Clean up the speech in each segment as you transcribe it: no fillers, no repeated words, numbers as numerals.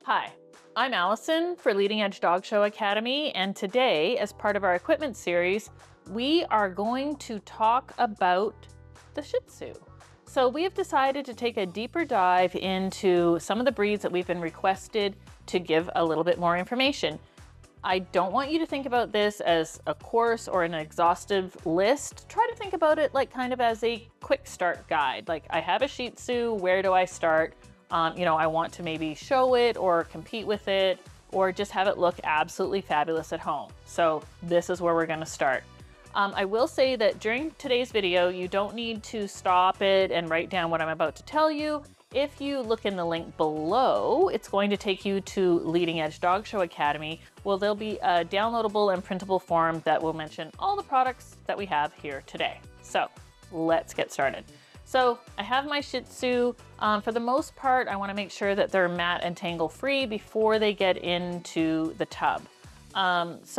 Hi, I'm Allison for Leading Edge Dog Show Academy, and today, as part of our equipment series, we are going to talk about the Shih Tzu. So we have decided to take a deeper dive into some of the breeds that we've been requested to give a little bit more information. I don't want you to think about this as a course or an exhaustive list. Try to think about it like kind of as a quick start guide. Like, I have a Shih Tzu, where do I start? I want to maybe show it or compete with it or just have it look absolutely fabulous at home. So this is where we're going to start. I will say that during today's video, you don't need to stop it and write down what I'm about to tell you. If you look in the link below, it's going to take you to Leading Edge Dog Show Academy. Well, there'll be a downloadable and printable form that will mention all the products that we have here today. So let's get started. So I have my Shih Tzu. For the most part, I want to make sure that they're mat and tangle free before they get into the tub. That's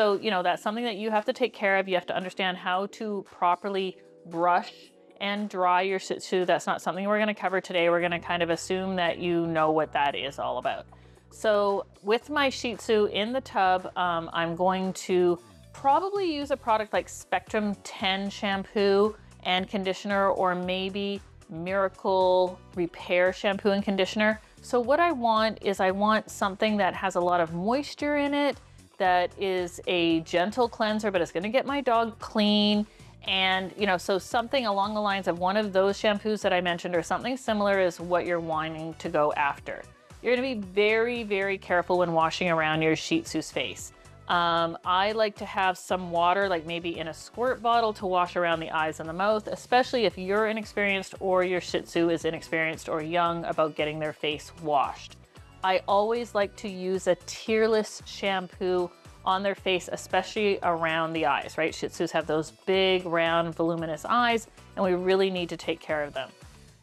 something that you have to take care of. You have to understand how to properly brush and dry your Shih Tzu. That's not something we're going to cover today. We're going to kind of assume that you know what that is all about. So with my Shih Tzu in the tub, I'm going to probably use a product like Spectrum 10 shampoo and conditioner, or maybe Miracle Repair shampoo and conditioner. So what I want is something that has a lot of moisture in it, that is a gentle cleanser, but it's going to get my dog clean. And, so something along the lines of one of those shampoos that I mentioned or something similar is what you're wanting to go after. You're going to be very, very careful when washing around your Shih Tzu's face. I like to have some water, like maybe in a squirt bottle, to wash around the eyes and the mouth, especially if you're inexperienced or your Shih Tzu is inexperienced or young about getting their face washed. I always like to use a tearless shampoo on their face, especially around the eyes, right? Shih Tzus have those big, round, voluminous eyes, and we really need to take care of them.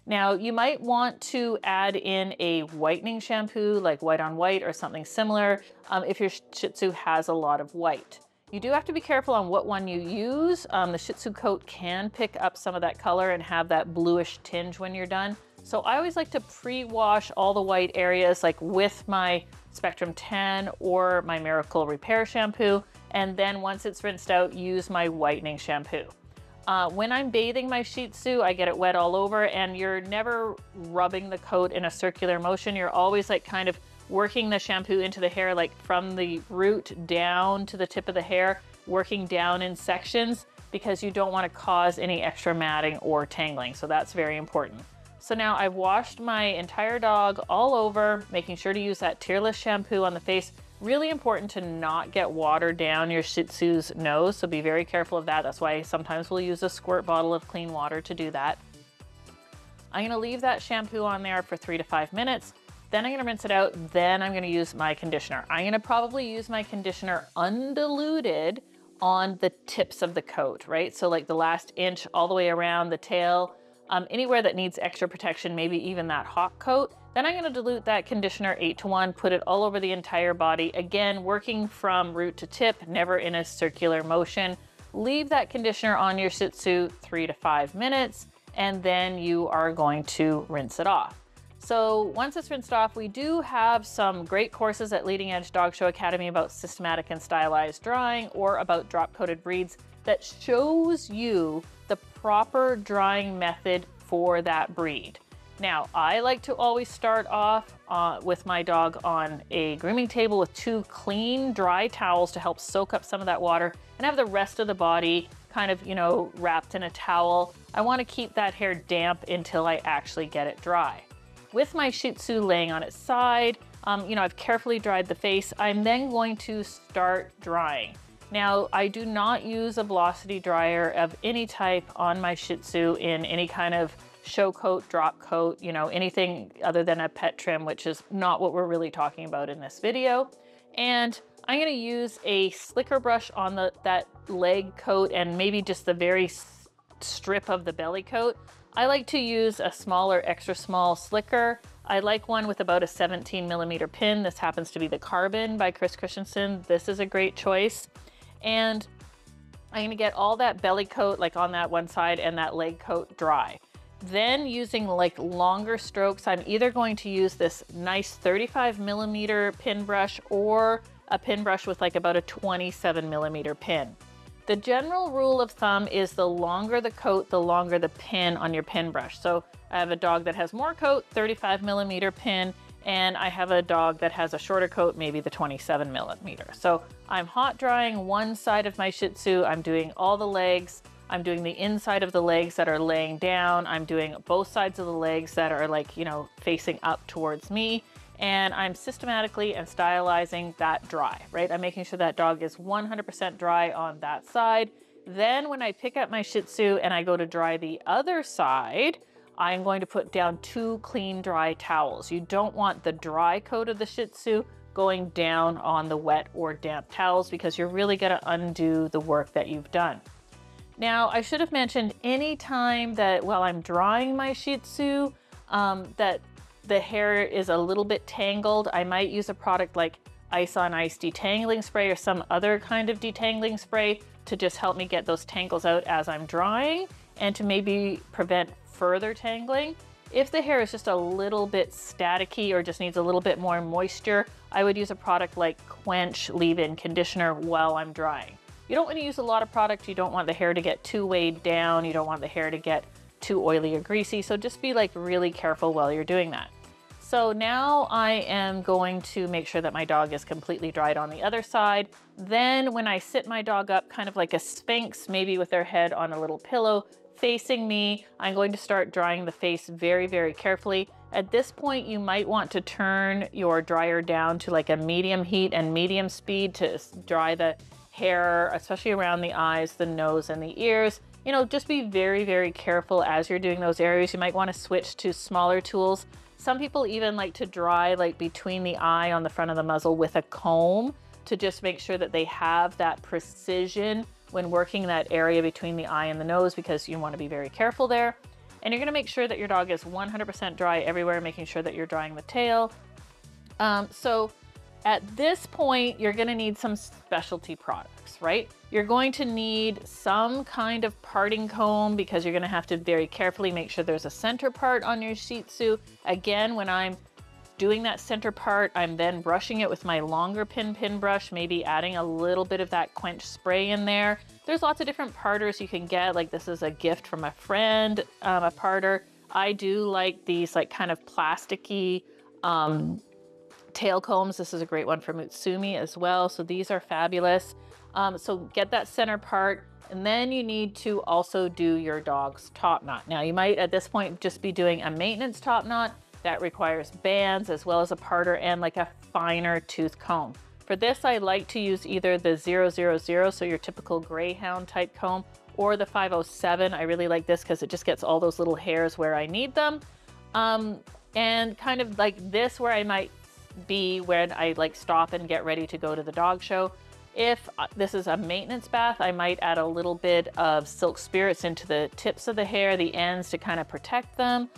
Now, you might want to add in a whitening shampoo, like White on White or something similar, if your Shih Tzu has a lot of white. You do have to be careful on what one you use. The Shih Tzu coat can pick up some of that color and have that bluish tinge when you're done. So I always like to pre-wash all the white areas, like with my Spectrum 10 or my Miracle Repair shampoo. And then once it's rinsed out, use my whitening shampoo. When I'm bathing my Shih Tzu, I get it wet all over, and you're never rubbing the coat in a circular motion. You're always like kind of working the shampoo into the hair, like from the root down to the tip of the hair, working down in sections, because you don't want to cause any extra matting or tangling. So that's very important. So now I've washed my entire dog all over, making sure to use that tearless shampoo on the face. Really important to not get water down your Shih Tzu's nose, so be very careful of that. That's why sometimes we'll use a squirt bottle of clean water to do that. I'm gonna leave that shampoo on there for 3 to 5 minutes. Then I'm gonna rinse it out. Then I'm gonna use my conditioner. I'm gonna probably use my conditioner undiluted on the tips of the coat, right? So like the last inch all the way around the tail, anywhere that needs extra protection, maybe even that hot coat. Then I'm going to dilute that conditioner 8:1, put it all over the entire body. Again, working from root to tip, never in a circular motion. Leave that conditioner on your Shih Tzu 3 to 5 minutes, and then you are going to rinse it off. So once it's rinsed off, we do have some great courses at Leading Edge Dog Show Academy about systematic and stylized drying, or about drop-coated breeds, that shows you the proper drying method for that breed. Now, I like to always start off with my dog on a grooming table with 2 clean, dry towels to help soak up some of that water, and have the rest of the body kind of, wrapped in a towel. I want to keep that hair damp until I actually get it dry. With my Shih Tzu laying on its side, I've carefully dried the face. I'm then going to start drying. Now, I do not use a velocity dryer of any type on my Shih Tzu in any kind of show coat, drop coat, anything other than a pet trim, which is not what we're really talking about in this video. And I'm going to use a slicker brush on that leg coat and maybe just the very strip of the belly coat. I like to use a smaller, extra small slicker. I like one with about a 17mm pin. This happens to be the Carbon by Chris Christensen. This is a great choice. And I'm gonna get all that belly coat, like on that one side, and that leg coat dry. Then using like longer strokes, I'm either going to use this nice 35mm pin brush or a pin brush with like about a 27mm pin. The general rule of thumb is the longer the coat, the longer the pin on your pin brush. So I have a dog that has more coat, 35mm pin, and I have a dog that has a shorter coat, maybe the 27mm. So I'm hot drying one side of my Shih Tzu. I'm doing all the legs. I'm doing the inside of the legs that are laying down. I'm doing both sides of the legs that are like, you know, facing up towards me. And I'm systematically and stylizing that dry, right? I'm making sure that dog is 100% dry on that side. Then when I pick up my Shih Tzu and I go to dry the other side, I'm going to put down 2 clean dry towels. You don't want the dry coat of the Shih Tzu going down on the wet or damp towels because you're really gonna undo the work that you've done. Now, I should have mentioned any time that while I'm drying my Shih Tzu, that the hair is a little bit tangled, I might use a product like Ice on Ice detangling spray or some other kind of detangling spray to just help me get those tangles out as I'm drying and to maybe prevent further tangling. If the hair is just a little bit staticky or just needs a little bit more moisture, I would use a product like Quench Leave-In Conditioner while I'm drying. You don't want to use a lot of product. You don't want the hair to get too weighed down. You don't want the hair to get too oily or greasy. So just be like really careful while you're doing that. So now I am going to make sure that my dog is completely dried on the other side. Then when I sit my dog up kind of like a sphinx, maybe with their head on a little pillow facing me, I'm going to start drying the face very, very carefully. At this point, you might want to turn your dryer down to like a medium heat and medium speed to dry the hair, especially around the eyes, the nose, and the ears. You know, just be very, very careful as you're doing those areas. You might want to switch to smaller tools. Some people even like to dry like between the eye on the front of the muzzle with a comb to just make sure that they have that precision when working that area between the eye and the nose, because you want to be very careful there. And you're going to make sure that your dog is 100% dry everywhere, making sure that you're drying the tail. So at this point, you're going to need some specialty products, right? You're going to need some kind of parting comb because you're going to have to very carefully make sure there's a center part on your Shih Tzu. Again, when I'm doing that center part, I'm then brushing it with my longer pin brush, maybe adding a little bit of that Quench spray in there. There's lots of different parters you can get. Like this is a gift from a friend, a parter. I do like these like kind of plasticky tail combs. This is a great one from Utsumi as well. So these are fabulous. So get that center part, and then you need to also do your dog's top knot. Now you might at this point just be doing a maintenance top knot that requires bands as well as a parter and like a finer tooth comb. For this, I like to use either the 000, so your typical greyhound type comb, or the 507. I really like this because it just gets all those little hairs where I need them. And kind of like this where I might be when I like stop and get ready to go to the dog show. If this is a maintenance bath, I might add a little bit of silk spirits into the tips of the hair, the ends, to kind of protect them.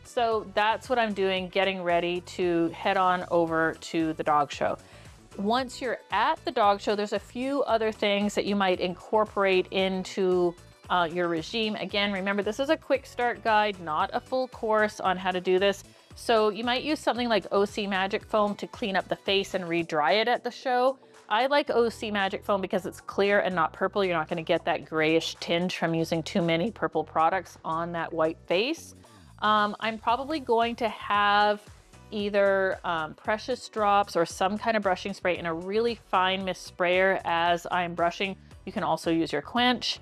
So that's what I'm doing, getting ready to head on over to the dog show. Once you're at the dog show, there's a few other things that you might incorporate into your regime. Again, remember, this is a quick start guide, not a full course on how to do this. So you might use something like OC Magic Foam to clean up the face and re-dry it at the show. I like OC Magic Foam because it's clear and not purple. You're not going to get that grayish tinge from using too many purple products on that white face. I'm probably going to have either Precious Drops or some kind of brushing spray in a really fine mist sprayer as I'm brushing. You can also use your Quench.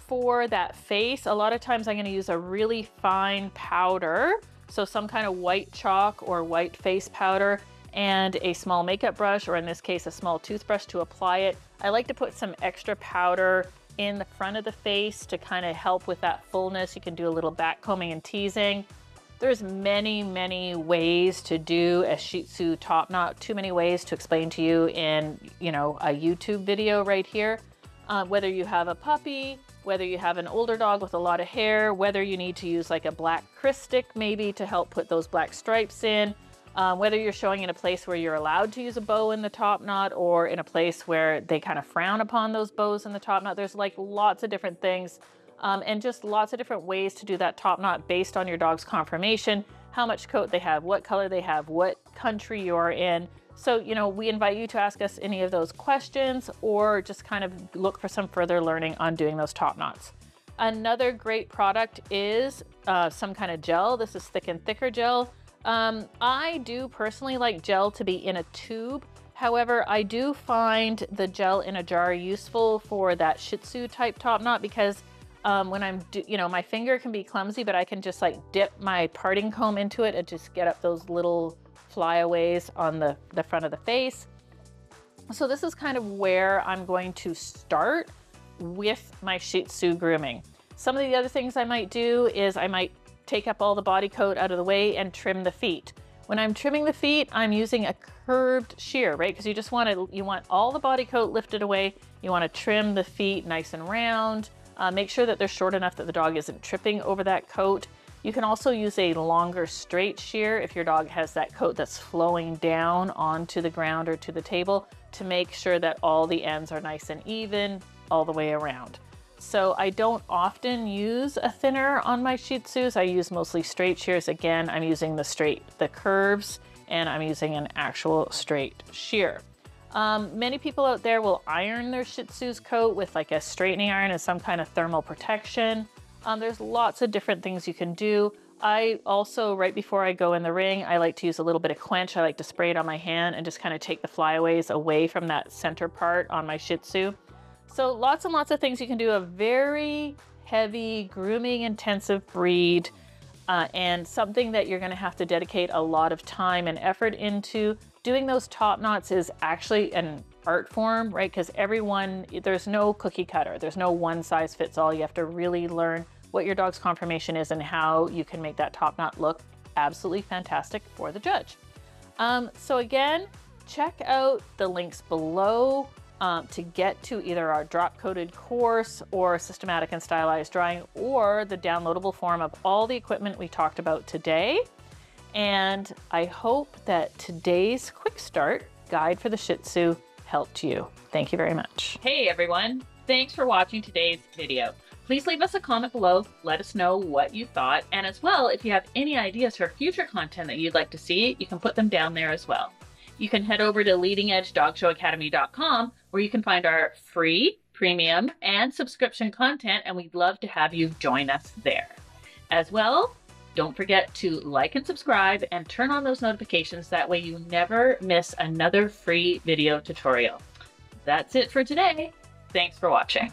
For that face, a lot of times I'm going to use a really fine powder. So some kind of white chalk or white face powder and a small makeup brush, or in this case, a small toothbrush to apply it. I like to put some extra powder in the front of the face to kind of help with that fullness. You can do a little back combing and teasing. There's many, many ways to do a Shih Tzu top knot. Too many ways to explain to you in, you know, a YouTube video right here. Whether you have a puppy, whether you have an older dog with a lot of hair, whether you need to use like a black Cris stick maybe to help put those black stripes in, whether you're showing in a place where you're allowed to use a bow in the top knot or in a place where they kind of frown upon those bows in the top knot. There's like lots of different things and just lots of different ways to do that top knot based on your dog's conformation, how much coat they have, what color they have, what country you're in. So, you know, we invite you to ask us any of those questions or just kind of look for some further learning on doing those top knots. Another great product is some kind of gel. This is Thick and Thicker gel. I do personally like gel to be in a tube. However, I do find the gel in a jar useful for that Shih Tzu type top knot because when I'm, you know, my finger can be clumsy, but I can just like dip my parting comb into it and just get up those little flyaways on the front of the face. So this is kind of where I'm going to start with my Shih Tzu grooming. Some of the other things I might do is I might take up all the body coat out of the way and trim the feet. When I'm trimming the feet, I'm using a curved shear, right? Because you want all the body coat lifted away. You want to trim the feet nice and round. Make sure that they're short enough that the dog isn't tripping over that coat. You can also use a longer straight shear if your dog has that coat that's flowing down onto the ground or to the table to make sure that all the ends are nice and even all the way around. So I don't often use a thinner on my Shih Tzus. I use mostly straight shears. Again, I'm using the curves, and I'm using an actual straight shear. Many people out there will iron their Shih Tzu's coat with like a straightening iron and some kind of thermal protection. There's lots of different things you can do. I also, right before I go in the ring, I like to use a little bit of quench. I like to spray it on my hand and just kind of take the flyaways away from that center part on my Shih Tzu. So lots and lots of things you can do. A very heavy, grooming intensive breed, and something that you're gonna have to dedicate a lot of time and effort into. Doing those top knots is actually an art form, right? Because there's no cookie cutter. There's no one size fits all. You have to really learn what your dog's conformation is and how you can make that top knot look absolutely fantastic for the judge. So again, check out the links below to get to either our drop coated course or systematic and stylized drying or the downloadable form of all the equipment we talked about today. And I hope that today's quick start guide for the Shih Tzu helped you. Thank you very much. Hey everyone, thanks for watching today's video. Please leave us a comment below, let us know what you thought, and as well, if you have any ideas for future content that you'd like to see, you can put them down there as well. You can head over to leadingedgedogshow.com where you can find our free, premium, and subscription content, and we'd love to have you join us there. As well, don't forget to like and subscribe and turn on those notifications. That way you never miss another free video tutorial. That's it for today. Thanks for watching.